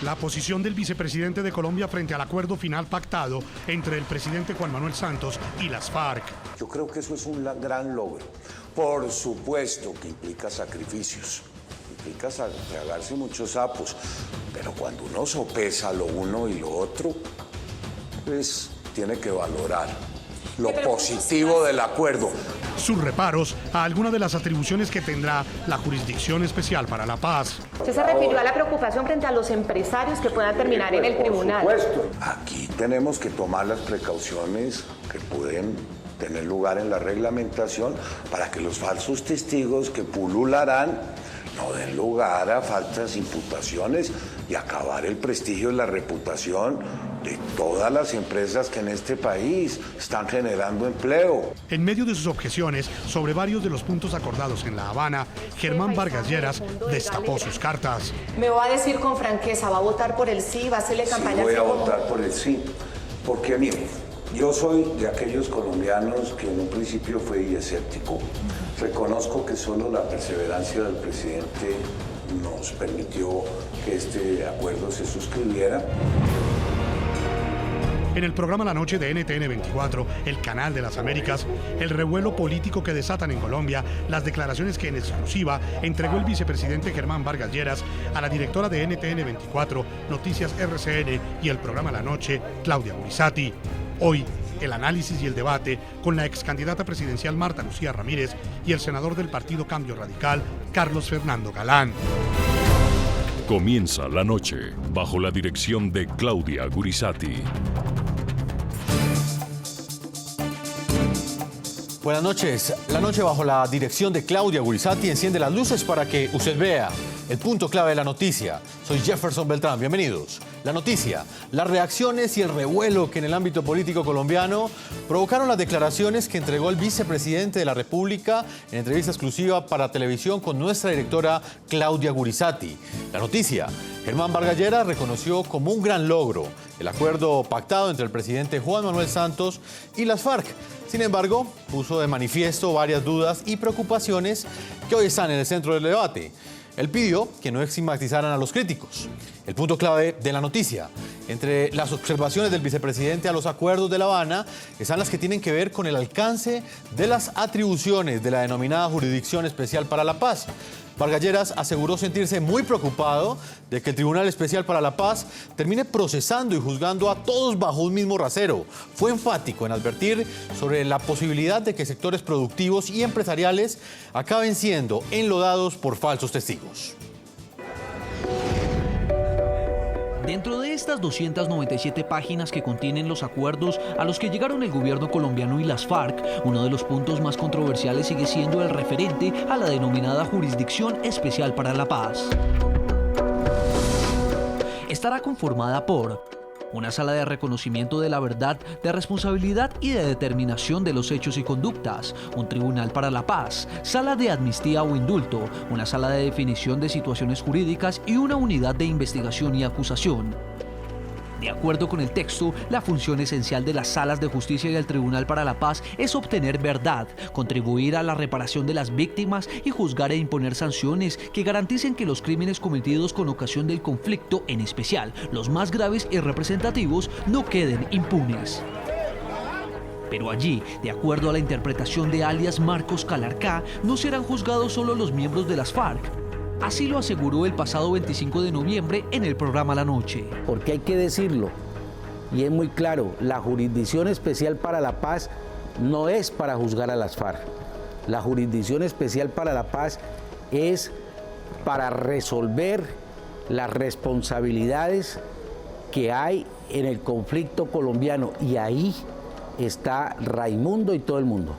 La posición del vicepresidente de Colombia frente al acuerdo final pactado entre el presidente Juan Manuel Santos y las FARC. Yo creo que eso es un gran logro. Por supuesto que implica sacrificios, implica tragarse muchos sapos, pero cuando uno sopesa lo uno y lo otro, pues tiene que valorar lo positivo del acuerdo. Sus reparos a algunas de las atribuciones que tendrá la Jurisdicción Especial para la Paz. Usted se refirió a la preocupación frente a los empresarios que puedan terminar en el tribunal. Por supuesto. Aquí tenemos que tomar las precauciones que pueden tener lugar en la reglamentación para que los falsos testigos que pulularán no den lugar a falsas imputaciones y acabar el prestigio y la reputación de todas las empresas que en este país están generando empleo. En medio de sus objeciones sobre varios de los puntos acordados en La Habana, Germán Vargas Lleras destapó sus cartas. Me va a decir con franqueza, ¿va a votar por el sí? ¿Va a hacerle campaña? Sí, voy a votar por el sí, porque mire, yo soy de aquellos colombianos que en un principio fui escéptico. Reconozco que solo la perseverancia del presidente nos permitió que este acuerdo se suscribiera. En el programa La Noche de NTN 24, el canal de las Américas, el revuelo político que desatan en Colombia, las declaraciones que en exclusiva entregó el vicepresidente Germán Vargas Lleras a la directora de NTN 24, Noticias RCN y el programa La Noche, Claudia Gurizati. Hoy, el análisis y el debate con la excandidata presidencial Marta Lucía Ramírez y el senador del Partido Cambio Radical, Carlos Fernando Galán. Comienza La Noche bajo la dirección de Claudia Gurizati. Buenas noches. La noche bajo la dirección de Claudia Gurizati enciende las luces para que usted vea el punto clave de la noticia. Soy Jefferson Beltrán. Bienvenidos. La noticia, las reacciones y el revuelo que en el ámbito político colombiano provocaron las declaraciones que entregó el vicepresidente de la República en entrevista exclusiva para televisión con nuestra directora Claudia Gurizati. La noticia, Germán Vargas Lleras reconoció como un gran logro el acuerdo pactado entre el presidente Juan Manuel Santos y las FARC. Sin embargo, puso de manifiesto varias dudas y preocupaciones que hoy están en el centro del debate. Él pidió que no estigmatizaran a los críticos. El punto clave de la noticia, entre las observaciones del vicepresidente a los acuerdos de La Habana, están las que tienen que ver con el alcance de las atribuciones de la denominada Jurisdicción Especial para la Paz. Vargas Lleras aseguró sentirse muy preocupado de que el Tribunal Especial para la Paz termine procesando y juzgando a todos bajo un mismo rasero. Fue enfático en advertir sobre la posibilidad de que sectores productivos y empresariales acaben siendo enlodados por falsos testigos. Dentro de estas 297 páginas que contienen los acuerdos a los que llegaron el gobierno colombiano y las FARC, uno de los puntos más controversiales sigue siendo el referente a la denominada Jurisdicción Especial para la Paz. Estará conformada por una sala de reconocimiento de la verdad, de responsabilidad y de determinación de los hechos y conductas, un tribunal para la paz, sala de amnistía o indulto, una sala de definición de situaciones jurídicas y una unidad de investigación y acusación. De acuerdo con el texto, la función esencial de las salas de justicia y del Tribunal para la Paz es obtener verdad, contribuir a la reparación de las víctimas y juzgar e imponer sanciones que garanticen que los crímenes cometidos con ocasión del conflicto, en especial los más graves y representativos, no queden impunes. Pero allí, de acuerdo a la interpretación de alias Marcos Calarcá, no serán juzgados solo los miembros de las FARC. Así lo aseguró el pasado 25 de noviembre en el programa La Noche. Porque hay que decirlo, y es muy claro, la Jurisdicción Especial para la Paz no es para juzgar a las FARC. La Jurisdicción Especial para la Paz es para resolver las responsabilidades que hay en el conflicto colombiano, y ahí está Raimundo y todo el mundo.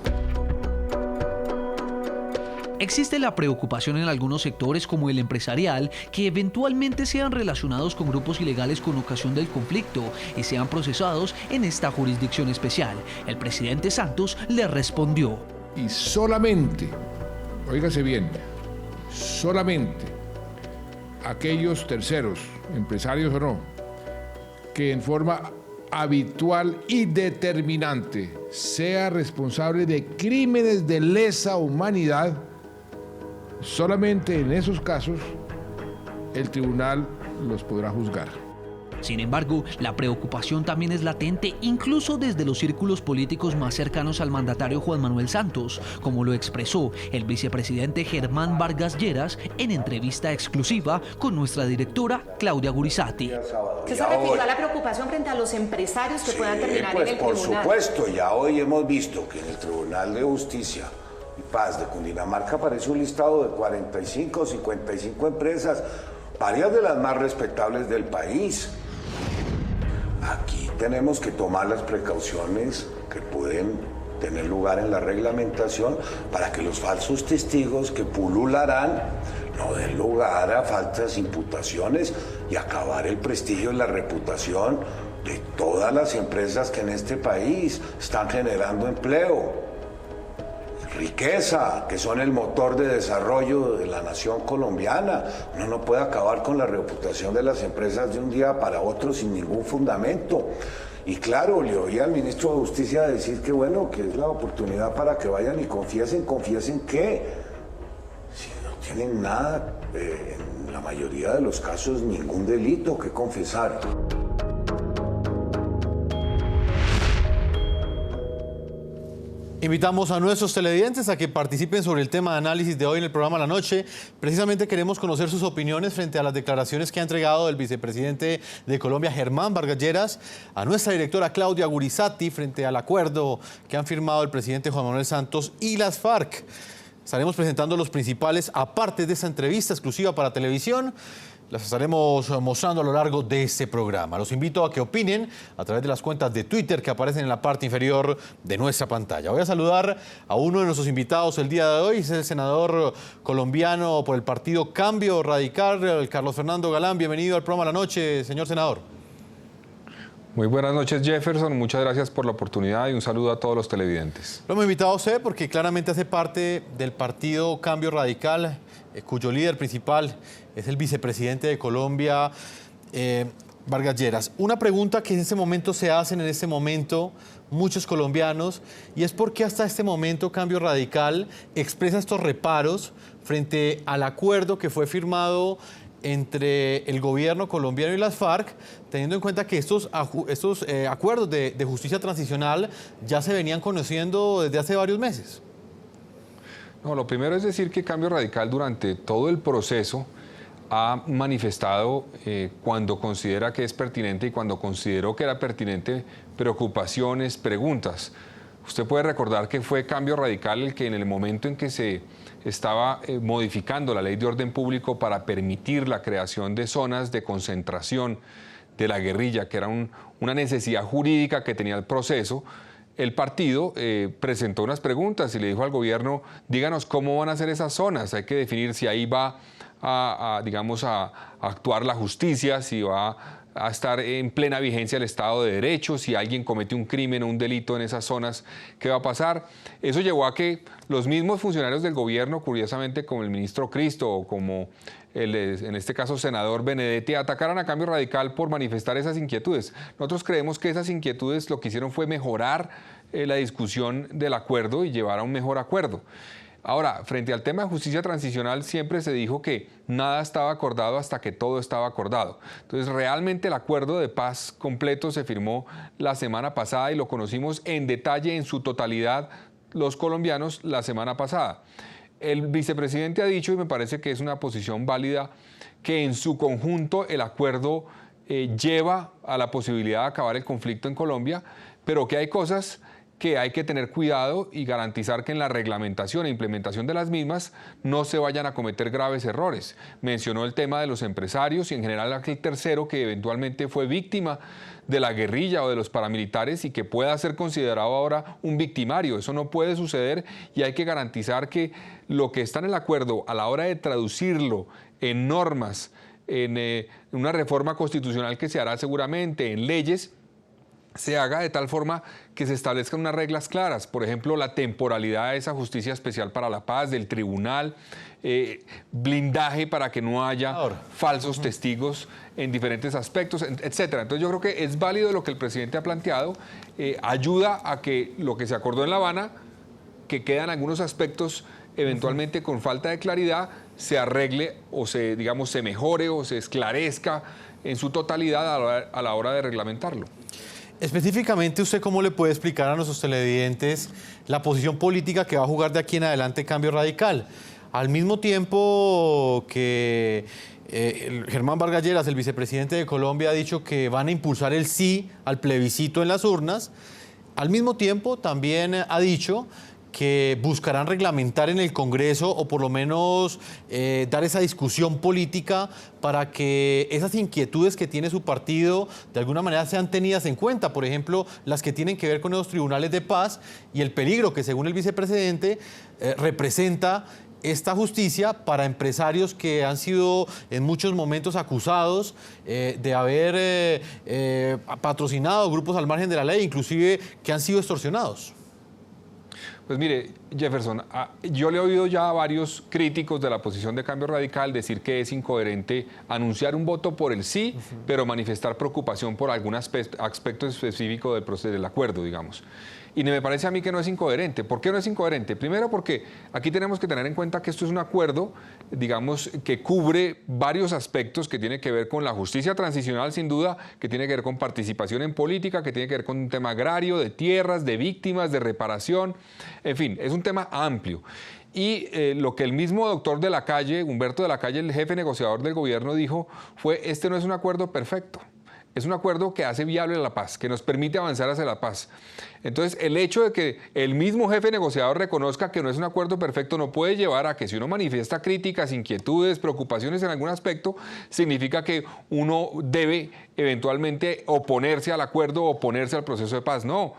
Existe la preocupación en algunos sectores como el empresarial que eventualmente sean relacionados con grupos ilegales con ocasión del conflicto y sean procesados en esta jurisdicción especial. El presidente Santos le respondió. Y solamente, óigase bien, solamente aquellos terceros, empresarios o no, que en forma habitual y determinante sea responsable de crímenes de lesa humanidad, solamente en esos casos el tribunal los podrá juzgar. Sin embargo, la preocupación también es latente incluso desde los círculos políticos más cercanos al mandatario Juan Manuel Santos, como lo expresó el vicepresidente Germán Vargas Lleras en entrevista exclusiva con nuestra directora Claudia Gurizati. ¿Qué se refiere a la preocupación frente a los empresarios que puedan terminar en el por tribunal? Por supuesto, ya hoy hemos visto que en el Tribunal de Justicia y Paz de Cundinamarca aparece un listado de 45 o 55 empresas, varias de las más respetables del país. Aquí tenemos que tomar las precauciones que pueden tener lugar en la reglamentación para que los falsos testigos que pulularán no den lugar a falsas imputaciones y acabar el prestigio y la reputación de todas las empresas que en este país están generando empleo, riqueza, que son el motor de desarrollo de la nación colombiana. Uno no puede acabar con la reputación de las empresas de un día para otro sin ningún fundamento. Y claro, le oí al ministro de Justicia decir que bueno, que es la oportunidad para que vayan y confiesen que si no tienen nada, en la mayoría de los casos ningún delito que confesar. Invitamos a nuestros televidentes a que participen sobre el tema de análisis de hoy en el programa La Noche. Precisamente queremos conocer sus opiniones frente a las declaraciones que ha entregado el vicepresidente de Colombia, Germán Vargas Lleras, a nuestra directora Claudia Gurizati frente al acuerdo que han firmado el presidente Juan Manuel Santos y las FARC. Estaremos presentando los principales apartes de esta entrevista exclusiva para televisión. Las estaremos mostrando a lo largo de este programa. Los invito a que opinen a través de las cuentas de Twitter que aparecen en la parte inferior de nuestra pantalla. Voy a saludar a uno de nuestros invitados el día de hoy, es el senador colombiano por el partido Cambio Radical, Carlos Fernando Galán. Bienvenido al programa La Noche, señor senador. Muy buenas noches, Jefferson. Muchas gracias por la oportunidad y un saludo a todos los televidentes. Lo hemos invitado a usted porque claramente hace parte del partido Cambio Radical, cuyo líder principal es el vicepresidente de Colombia, Vargas Lleras. Una pregunta que en este momento se hacen en este momento muchos colombianos, y es por qué hasta este momento Cambio Radical expresa estos reparos frente al acuerdo que fue firmado entre el gobierno colombiano y las FARC, teniendo en cuenta que estos acuerdos de justicia transicional ya se venían conociendo desde hace varios meses. No, lo primero es decir que Cambio Radical durante todo el proceso ha manifestado, cuando considera que es pertinente y cuando consideró que era pertinente, preocupaciones, preguntas. Usted puede recordar que fue Cambio Radical el que en el momento en que se estaba modificando la ley de orden público para permitir la creación de zonas de concentración de la guerrilla, que era una necesidad jurídica que tenía el proceso, el partido presentó unas preguntas y le dijo al gobierno, díganos cómo van a ser esas zonas, hay que definir si ahí va a actuar la justicia, si va a estar en plena vigencia el Estado de Derecho, si alguien comete un crimen o un delito en esas zonas, ¿qué va a pasar? Eso llevó a que los mismos funcionarios del gobierno, curiosamente como el ministro Cristo o como en este caso senador Benedetti, atacaran a Cambio Radical por manifestar esas inquietudes. Nosotros creemos que esas inquietudes lo que hicieron fue mejorar la discusión del acuerdo y llevar a un mejor acuerdo. Ahora, frente al tema de justicia transicional, siempre se dijo que nada estaba acordado hasta que todo estaba acordado. Entonces, realmente el acuerdo de paz completo se firmó la semana pasada y lo conocimos en detalle, en su totalidad, los colombianos la semana pasada. El vicepresidente ha dicho, y me parece que es una posición válida, que en su conjunto el acuerdo lleva a la posibilidad de acabar el conflicto en Colombia, pero que hay cosas que hay que tener cuidado y garantizar que en la reglamentación e implementación de las mismas no se vayan a cometer graves errores. Mencionó el tema de los empresarios y en general aquel tercero que eventualmente fue víctima de la guerrilla o de los paramilitares y que pueda ser considerado ahora un victimario. Eso no puede suceder y hay que garantizar que lo que está en el acuerdo a la hora de traducirlo en normas, en una reforma constitucional que se hará seguramente, en leyes, se haga de tal forma que se establezcan unas reglas claras. Por ejemplo, la temporalidad de esa justicia especial para la paz, del tribunal, blindaje para que no haya falsos testigos en diferentes aspectos, etcétera. Entonces yo creo que es válido lo que el presidente ha planteado, ayuda a que lo que se acordó en La Habana, que quedan algunos aspectos eventualmente con falta de claridad, se arregle o se, digamos, se mejore o se esclarezca en su totalidad a la hora de reglamentarlo. Específicamente, ¿usted cómo le puede explicar a nuestros televidentes la posición política que va a jugar de aquí en adelante Cambio Radical? Al mismo tiempo que Germán Vargas Lleras, el vicepresidente de Colombia, ha dicho que van a impulsar el sí al plebiscito en las urnas, al mismo tiempo también ha dicho que buscarán reglamentar en el Congreso o por lo menos dar esa discusión política para que esas inquietudes que tiene su partido de alguna manera sean tenidas en cuenta. Por ejemplo, las que tienen que ver con esos tribunales de paz y el peligro que, según el vicepresidente, representa esta justicia para empresarios que han sido en muchos momentos acusados de haber patrocinado grupos al margen de la ley, inclusive que han sido extorsionados. Pues mire, Jefferson, yo le he oído ya a varios críticos de la posición de Cambio Radical decir que es incoherente anunciar un voto por el sí, pero manifestar preocupación por algún aspecto específico del proceso del acuerdo, digamos. Y me parece a mí que no es incoherente. ¿Por qué no es incoherente? Primero porque aquí tenemos que tener en cuenta que esto es un acuerdo, digamos, que cubre varios aspectos que tiene que ver con la justicia transicional, sin duda, que tiene que ver con participación en política, que tiene que ver con un tema agrario, de tierras, de víctimas, de reparación, en fin, es un tema amplio. Y lo que el mismo doctor de la Calle, Humberto de la Calle, el jefe negociador del gobierno, dijo fue: este no es un acuerdo perfecto. Es un acuerdo que hace viable la paz, que nos permite avanzar hacia la paz. Entonces, el hecho de que el mismo jefe negociador reconozca que no es un acuerdo perfecto no puede llevar a que, si uno manifiesta críticas, inquietudes, preocupaciones en algún aspecto, significa que uno debe eventualmente oponerse al acuerdo o oponerse al proceso de paz. No.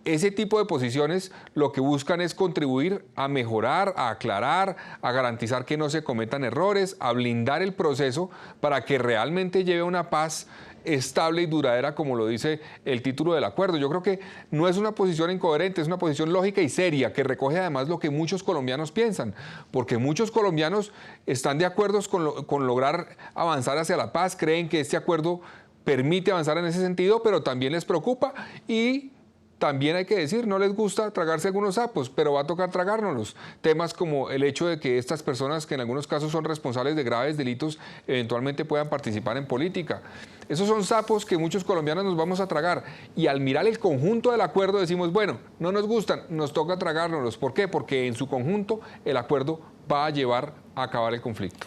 Ese tipo de posiciones lo que buscan es contribuir a mejorar, a aclarar, a garantizar que no se cometan errores, a blindar el proceso para que realmente lleve a una paz estable y duradera, como lo dice el título del acuerdo. Yo creo que no es una posición incoherente, es una posición lógica y seria, que recoge además lo que muchos colombianos piensan, porque muchos colombianos están de acuerdo con lograr avanzar hacia la paz, creen que este acuerdo permite avanzar en ese sentido, pero también les preocupa y también hay que decir, no les gusta tragarse algunos sapos, pero va a tocar tragárnoslos. Temas como el hecho de que estas personas, que en algunos casos son responsables de graves delitos, eventualmente puedan participar en política. Esos son sapos que muchos colombianos nos vamos a tragar. Y al mirar el conjunto del acuerdo decimos, bueno, no nos gustan, nos toca tragárnoslos. ¿Por qué? Porque en su conjunto el acuerdo va a llevar a acabar el conflicto.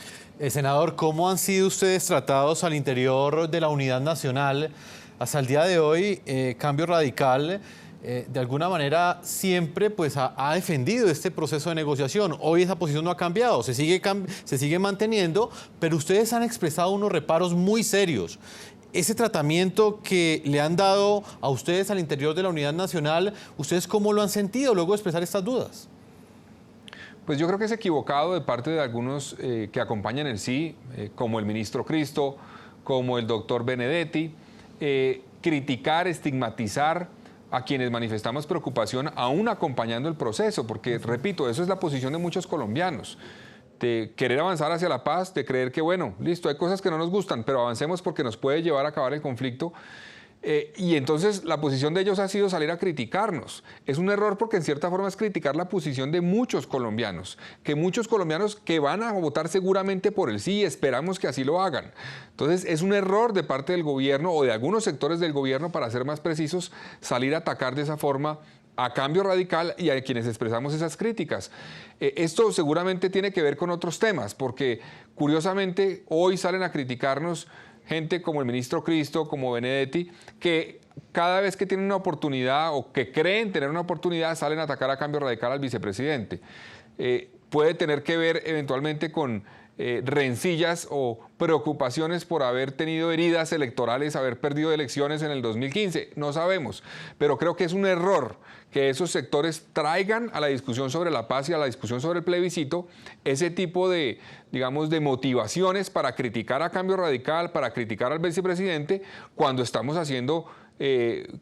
Senador, ¿cómo han sido ustedes tratados al interior de la Unidad Nacional? Hasta el día de hoy, Cambio Radical, de alguna manera, siempre pues, ha defendido este proceso de negociación. Hoy esa posición no ha cambiado, se sigue manteniendo, pero ustedes han expresado unos reparos muy serios. Ese tratamiento que le han dado a ustedes al interior de la Unidad Nacional, ¿ustedes cómo lo han sentido luego de expresar estas dudas? Pues yo creo que es equivocado de parte de algunos que acompañan el sí, como el ministro Cristo, como el doctor Benedetti, criticar, estigmatizar a quienes manifestamos preocupación aún acompañando el proceso, porque, repito, eso es la posición de muchos colombianos, de querer avanzar hacia la paz, de creer que, bueno, listo, hay cosas que no nos gustan, pero avancemos porque nos puede llevar a acabar el conflicto. Y entonces la posición de ellos ha sido salir a criticarnos. Es un error porque en cierta forma es criticar la posición de muchos colombianos que van a votar seguramente por el sí y esperamos que así lo hagan. Entonces es un error de parte del gobierno o de algunos sectores del gobierno, para ser más precisos, salir a atacar de esa forma a Cambio Radical y a quienes expresamos esas críticas. Esto seguramente tiene que ver con otros temas, porque curiosamente hoy salen a criticarnos gente como el ministro Cristo, como Benedetti, que cada vez que tienen una oportunidad o que creen tener una oportunidad salen a atacar a Cambio Radical al vicepresidente. Puede tener que ver eventualmente con rencillas o preocupaciones por haber tenido heridas electorales, haber perdido elecciones en el 2015, no sabemos, pero creo que es un error que esos sectores traigan a la discusión sobre la paz y a la discusión sobre el plebiscito ese tipo de, digamos, de motivaciones para criticar a Cambio Radical, para criticar al vicepresidente, cuando estamos haciendo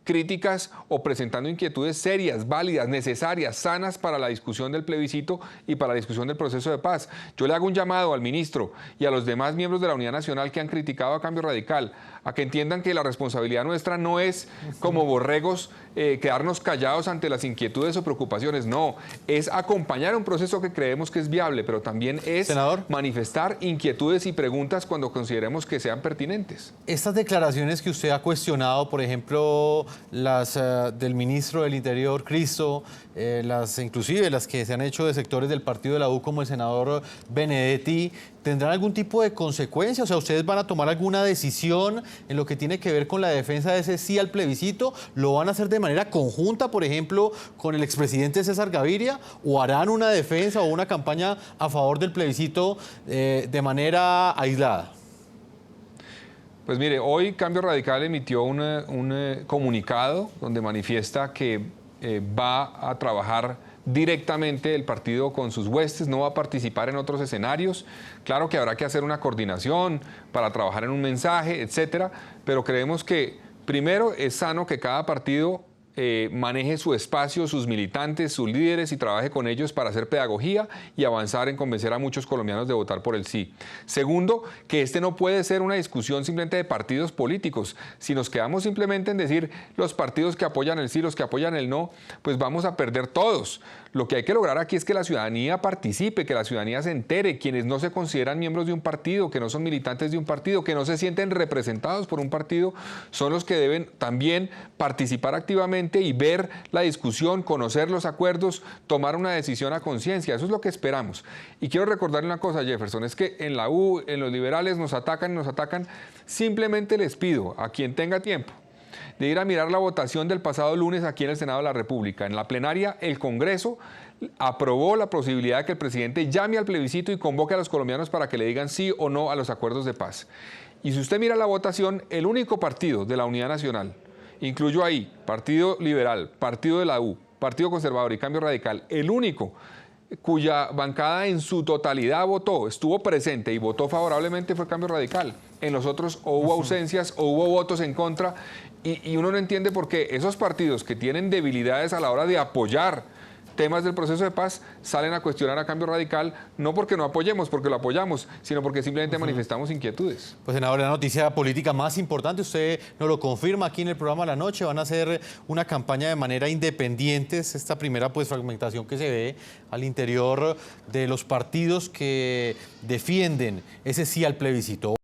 críticas o presentando inquietudes serias, válidas, necesarias, sanas para la discusión del plebiscito y para la discusión del proceso de paz. Yo le hago un llamado al ministro y a los demás miembros de la Unidad Nacional que han criticado a Cambio Radical a que entiendan que la responsabilidad nuestra no es como borregos quedarnos callados ante las inquietudes o preocupaciones, no, es acompañar un proceso que creemos que es viable, pero también es manifestar inquietudes y preguntas cuando consideremos que sean pertinentes. Estas declaraciones que usted ha cuestionado, por ejemplo, las del ministro del Interior, Cristo, inclusive las que se han hecho de sectores del partido de la U, como el senador Benedetti, ¿tendrán algún tipo de consecuencia? O sea, ¿ustedes van a tomar alguna decisión en lo que tiene que ver con la defensa de ese sí al plebiscito? ¿Lo van a hacer de manera conjunta, por ejemplo, con el expresidente César Gaviria? ¿O harán una defensa o una campaña a favor del plebiscito de manera aislada? Pues mire, hoy Cambio Radical emitió un comunicado donde manifiesta que va a trabajar directamente el partido con sus huestes, no va a participar en otros escenarios. Claro que habrá que hacer una coordinación para trabajar en un mensaje, etcétera, pero creemos que primero es sano que cada partido maneje su espacio, sus militantes, sus líderes y trabaje con ellos para hacer pedagogía y avanzar en convencer a muchos colombianos de votar por el sí. Segundo, que este no puede ser una discusión simplemente de partidos políticos. Si nos quedamos simplemente en decir los partidos que apoyan el sí, los que apoyan el no, pues vamos a perder todos. Lo que hay que lograr aquí es que la ciudadanía participe, que la ciudadanía se entere, quienes no se consideran miembros de un partido, que no son militantes de un partido, que no se sienten representados por un partido, son los que deben también participar activamente y ver la discusión, conocer los acuerdos, tomar una decisión a conciencia. Eso es lo que esperamos. Y quiero recordarle una cosa, Jefferson, es que en la U, en los liberales nos atacan. Simplemente les pido a quien tenga tiempo de ir a mirar la votación del pasado lunes aquí en el Senado de la República. En la plenaria, el Congreso aprobó la posibilidad de que el presidente llame al plebiscito y convoque a los colombianos para que le digan sí o no a los acuerdos de paz. Y si usted mira la votación, el único partido de la Unidad Nacional, incluyo ahí Partido Liberal, Partido de la U, Partido Conservador y Cambio Radical, el único cuya bancada en su totalidad estuvo presente y votó favorablemente fue Cambio Radical. En los otros o hubo ausencias o hubo votos en contra y uno no entiende por qué esos partidos que tienen debilidades a la hora de apoyar temas del proceso de paz salen a cuestionar a Cambio Radical, no porque no apoyemos, porque lo apoyamos, sino porque simplemente manifestamos inquietudes. Pues senador, la noticia política más importante, usted nos lo confirma aquí en el programa La Noche, van a hacer una campaña de manera independiente, es esta primera pues fragmentación que se ve al interior de los partidos que defienden ese sí al plebiscito.